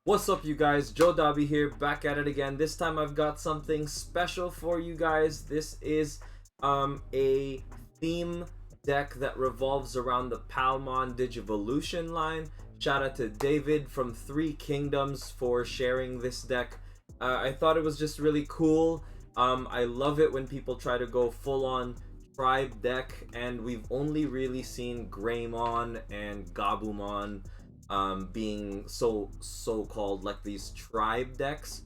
What's up, you guys? Joe Dobby here, back at it again. This time I've got something special for you guys. This is a theme deck that revolves around the Palmon Digivolution line. Shout out to David from Three Kingdoms for sharing this deck. I thought it was just really cool. I love it when people try to go full-on tribe deck, and we've only really seen Greymon and Gabumon being so-called like these tribe decks.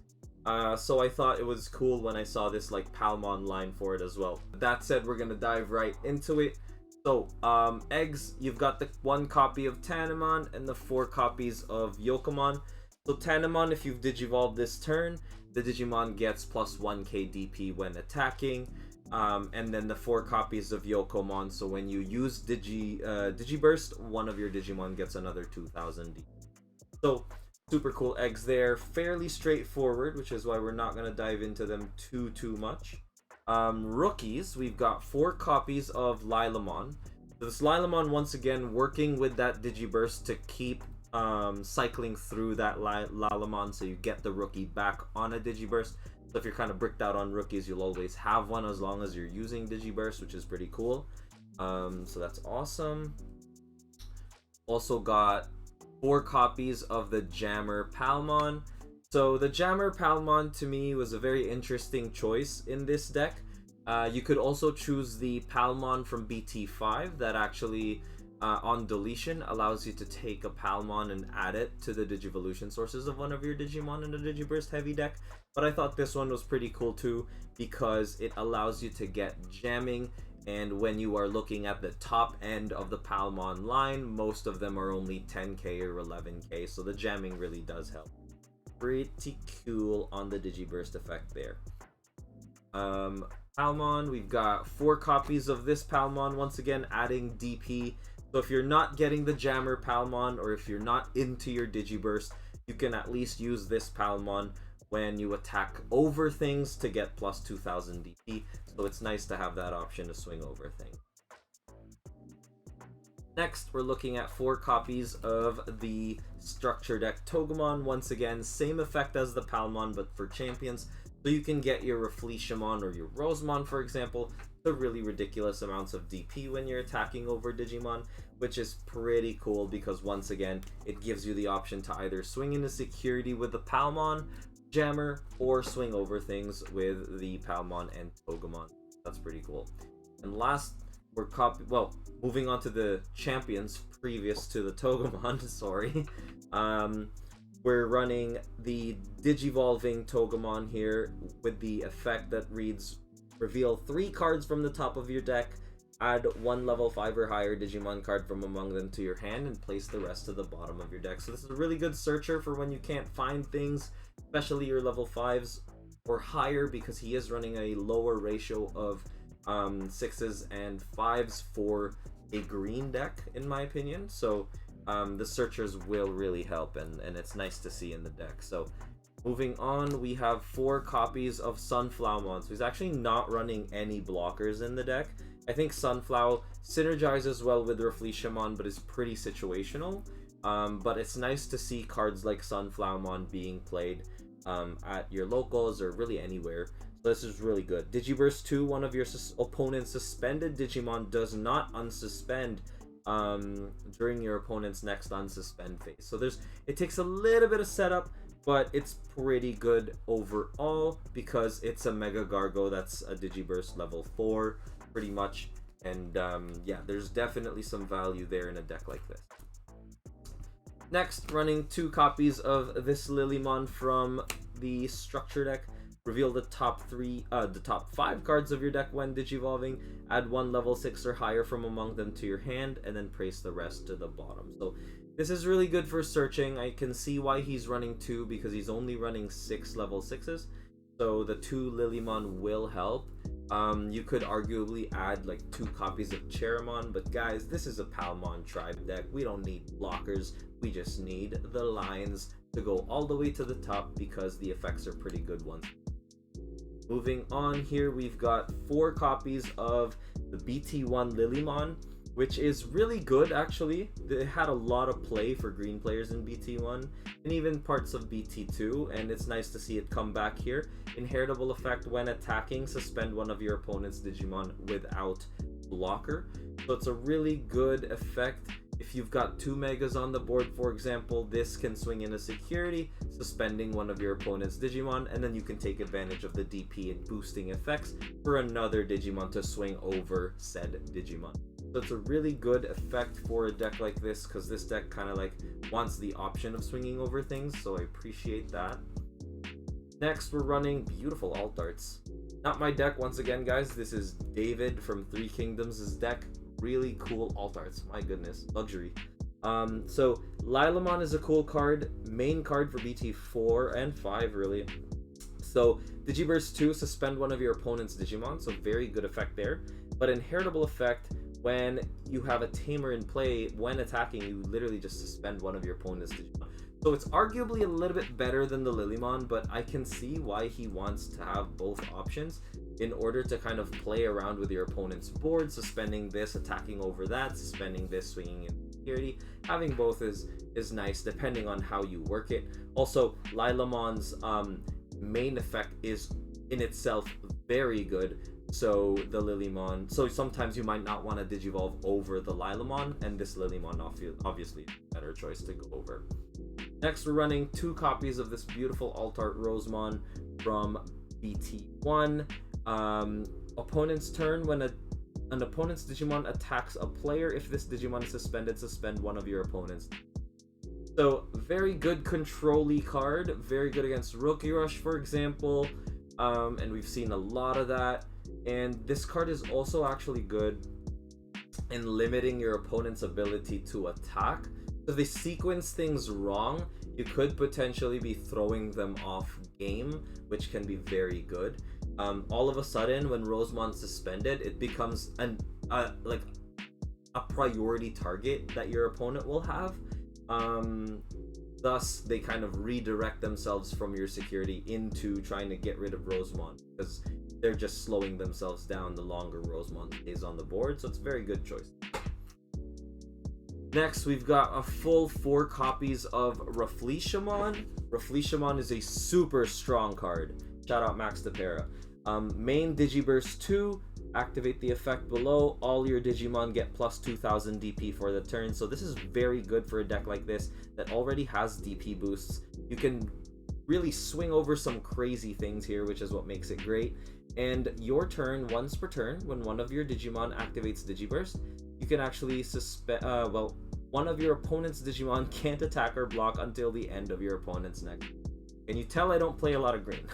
So I thought it was cool when I saw this like Palmon line for it as well. That said, we're gonna dive right into it. So eggs, you've got the 1 copy of Tanemon and the 4 copies of Yokomon. So Tanemon, if you've digivolved this turn, the Digimon gets plus 1k DP when attacking. And then the 4 copies of Yokomon, so when you use Digiburst, one of your Digimon gets another 2000 DP. So super cool eggs there, fairly straightforward, which is why we're not going to dive into them too much. Rookies, we've got 4 copies of Lilamon. So this Lilamon, once again, working with that Digiburst to keep cycling through that Lilamon, so you get the rookie back on a Digiburst. So if you're kind of bricked out on rookies, you'll always have one as long as you're using Digiburst, which is pretty cool. So that's awesome. Also got 4 copies of the Jammer Palmon. So the Jammer Palmon to me was a very interesting choice in this deck. You could also choose the Palmon from BT5 that actually on deletion allows you to take a Palmon and add it to the Digivolution sources of one of your Digimon in a Digiburst heavy deck. But I thought this one was pretty cool too, because it allows you to get jamming, and when you are looking at the top end of the Palmon line, most of them are only 10k or 11k, so the jamming really does help. Pretty cool on the Digiburst effect there. Palmon, we've got 4 copies of this Palmon, once again adding DP. So if you're not getting the Jammer Palmon, or if you're not into your Digiburst, you can at least use this Palmon when you attack over things to get plus 2000 DP. So it's nice to have that option to swing over things. Next, we're looking at 4 copies of the Structure Deck Togemon. Once again, same effect as the Palmon, but for champions. So you can get your Reflectionmon or your Rosemon, for example, to really ridiculous amounts of DP when you're attacking over Digimon, which is pretty cool because once again, it gives you the option to either swing into security with the Palmon Jammer or swing over things with the Palmon and Togemon. That's pretty cool. And last, we're moving on to the champions previous to the Togemon, sorry. We're running the Digivolving Togemon here with the effect that reads, reveal 3 cards from the top of your deck, add 1 level 5 or higher Digimon card from among them to your hand, and place the rest to the bottom of your deck. So this is a really good searcher for when you can't find things, especially your level 5s or higher, because he is running a lower ratio of 6s and 5s for a green deck, in my opinion. So the searchers will really help, and it's nice to see in the deck. So moving on, we have 4 copies of Sunflowmon. So he's actually not running any blockers in the deck. I think Sunflow synergizes well with Reflectionmon, but is pretty situational. But it's nice to see cards like Sunflowmon being played at your locals or really anywhere. So this is really good. Digiburst 2, one of your opponent's suspended Digimon does not unsuspend during your opponent's next unsuspend phase. So it takes a little bit of setup, but it's pretty good overall because it's a Mega Gargo that's a Digiburst level 4 pretty much. And yeah, there's definitely some value there in a deck like this. Next, running 2 copies of this Lilymon from the Structure Deck. Reveal the top 5 cards of your deck when Digivolving. Add 1 level 6 or higher from among them to your hand, and then place the rest to the bottom. So this is really good for searching. I can see why he's running 2, because he's only running 6 level 6s. So the 2 Lilymon will help. You could arguably add like 2 copies of Cherimon, but guys, this is a Palmon tribe deck. We don't need blockers. We just need the lines to go all the way to the top because the effects are pretty good ones. Moving on here, we've got 4 copies of the BT1 Lilymon, which is really good actually. It had a lot of play for green players in BT1 and even parts of BT2, and it's nice to see it come back here. Inheritable effect: when attacking, suspend one of your opponent's Digimon without blocker. So it's a really good effect. If you've got 2 megas on the board, for example, this can swing in a security, suspending one of your opponent's Digimon, and then you can take advantage of the DP and boosting effects for another Digimon to swing over said Digimon. So it's a really good effect for a deck like this, because this deck kind of like wants the option of swinging over things, so I appreciate that. Next, we're running beautiful alt arts. Not my deck once again, guys. This is David from Three Kingdoms' deck. Really cool alt arts, my goodness, luxury. So Lilamon is a cool card, main card for BT4 and 5 really. So Digiburst 2, suspend one of your opponent's Digimon, so very good effect there. But inheritable effect: when you have a tamer in play, when attacking, you literally just suspend one of your opponent's Digimon. So it's arguably a little bit better than the Lilymon, but I can see why he wants to have both options in order to kind of play around with your opponent's board, suspending this, attacking over that, suspending this, swinging in security. Having both is nice depending on how you work it. Also, Lilamon's main effect is in itself very good, so the Lilymon, so sometimes you might not want to Digivolve over the Lilamon, and this Lilymon obviously is a better choice to go over. Next, we're running 2 copies of this beautiful alt art Rosemon from BT1. Opponent's turn: when an opponent's Digimon attacks a player, if this Digimon is suspended, suspend one of your opponents. So very good control-y card, very good against Rookie Rush, for example, and we've seen a lot of that. And this card is also actually good in limiting your opponent's ability to attack. So if they sequence things wrong, you could potentially be throwing them off game, which can be very good. All of a sudden, when Rosemon's suspended, it becomes like a priority target that your opponent will have. Thus, they kind of redirect themselves from your security into trying to get rid of Rosemon, because they're just slowing themselves down the longer Rosemon stays on the board. So it's a very good choice. Next, we've got a full 4 copies of Raffleishamon. Raffleishamon is a super strong card. Shout out Max DePera. Main Digiburst 2, activate the effect below. All your Digimon get plus 2000 DP for the turn. So this is very good for a deck like this that already has DP boosts. You can really swing over some crazy things here, which is what makes it great. And your turn, once per turn, when one of your Digimon activates Digiburst, you can actually one of your opponent's Digimon can't attack or block until the end of your opponent's next. Can you tell I don't play a lot of green?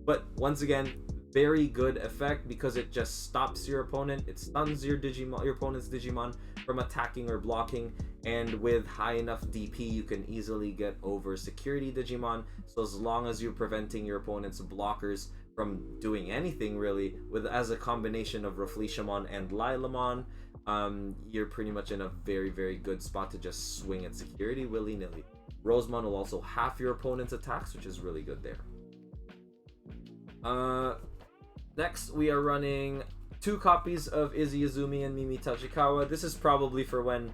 But once again, very good effect because it just stops your opponent. It stuns your opponent's Digimon from attacking or blocking, and with high enough DP, you can easily get over security Digimon. So as long as you're preventing your opponent's blockers from doing anything really, as a combination of Raffleishamon and Lilamon, you're pretty much in a very, very good spot to just swing at security willy-nilly. Rosemon will also half your opponent's attacks, which is really good there. Next, we are running 2 copies of Izzy Izumi and Mimi Tachikawa. This is probably for when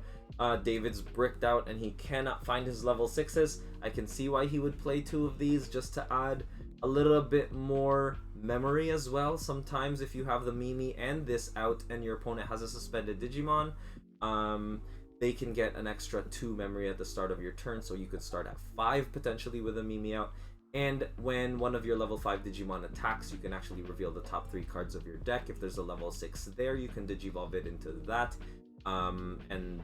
David's bricked out and he cannot find his level 6s. I can see why he would play 2 of these just to add a little bit more memory as well. Sometimes if you have the Mimi and this out and your opponent has a suspended Digimon, they can get an extra 2 memory at the start of your turn, so you could start at 5 potentially with a Mimi out. And when one of your level 5 Digimon attacks, you can actually reveal the top 3 cards of your deck. If there's a level 6 there, you can Digivolve it into that, and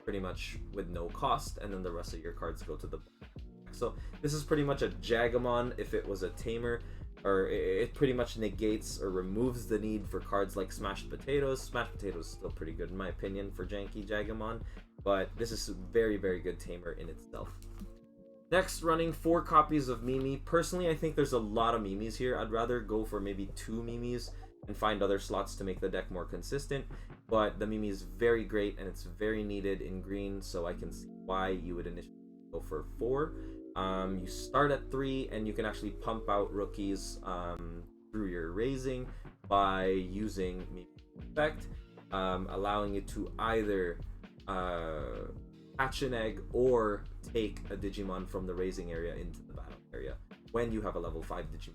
pretty much with no cost, and then the rest of your cards go to the back. So this is pretty much a Jagamon if it was a tamer, or it pretty much negates or removes the need for cards like Smashed Potatoes. Smashed Potatoes is still pretty good in my opinion for janky Jagamon, but this is a very, very good tamer in itself. Next, running 4 copies of Mimi. Personally, I think there's a lot of Mimis here. I'd rather go for maybe 2 Mimis and find other slots to make the deck more consistent, but the Mimi is very great and it's very needed in green, so I can see why you would initially go for 4. You start at 3 and you can actually pump out rookies through your raising by using Mimi effect. allowing you to either hatch an egg or take a Digimon from the raising area into the battle area when you have a level 5 Digimon.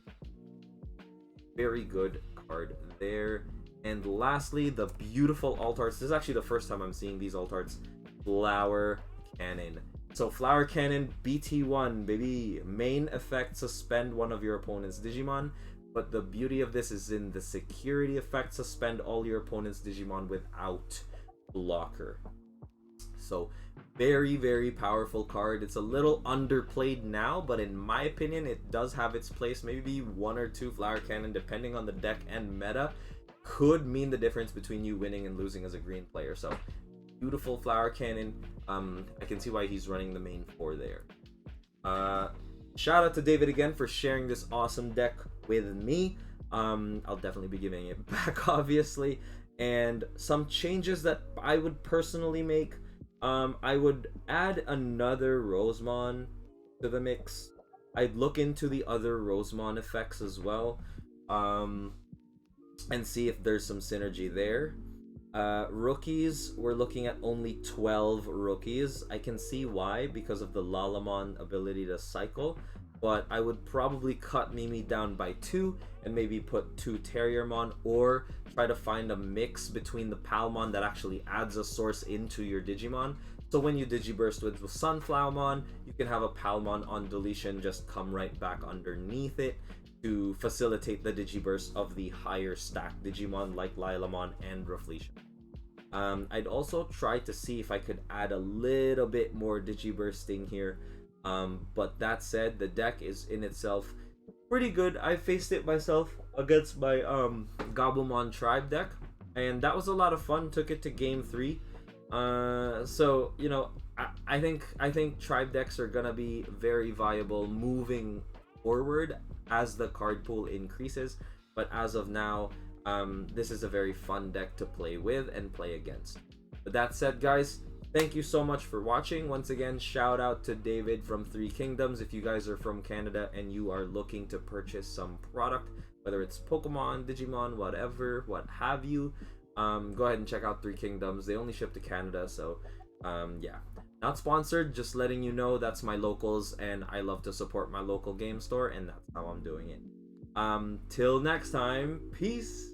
Very good card there. And lastly, the beautiful alt arts. This is actually the first time I'm seeing these alt arts. Flower Cannon. So Flower Cannon, BT1, baby. Main effect, suspend one of your opponent's Digimon. But the beauty of this is in the security effect, suspend all your opponent's Digimon without blocker. So very, very powerful card. It's a little underplayed now, but in my opinion, it does have its place. Maybe 1 or 2 Flower Cannon, depending on the deck and meta, could mean the difference between you winning and losing as a green player. So beautiful Flower Cannon. I can see why he's running the main 4 there. Shout out to David again for sharing this awesome deck with me. I'll definitely be giving it back, obviously. And some changes that I would personally make. I would add another Rosemon to the mix. I'd look into the other Rosemon effects as well, and see if there's some synergy there. Rookies, we're looking at only 12 rookies. I can see why, because of the Lalamon ability to cycle, but I would probably cut Mimi down by 2 and maybe put 2 Terriermon, or try to find a mix between the Palmon that actually adds a source into your Digimon. So when you Digiburst with Sunflowermon, you can have a Palmon on deletion just come right back underneath it to facilitate the Digiburst of the higher stacked Digimon like Lilamon and Rafflesia. I'd also try to see if I could add a little bit more Digibursting here. But that said, the deck is in itself pretty good. I faced it myself against my Gobblemon Tribe deck, and that was a lot of fun. Took it to game 3. So you know, I think Tribe decks are gonna be very viable moving forward as the card pool increases. But as of now, this is a very fun deck to play with and play against. But that said, guys, thank you so much for watching. Once again, shout out to David from 3 Kingdoms. If you guys are from Canada and you are looking to purchase some product, whether it's Pokemon, Digimon, whatever, what have you, go ahead and check out 3 Kingdoms. They only ship to Canada, so yeah. Not sponsored, just letting you know that's my locals, and I love to support my local game store, and that's how I'm doing it. Till next time, peace!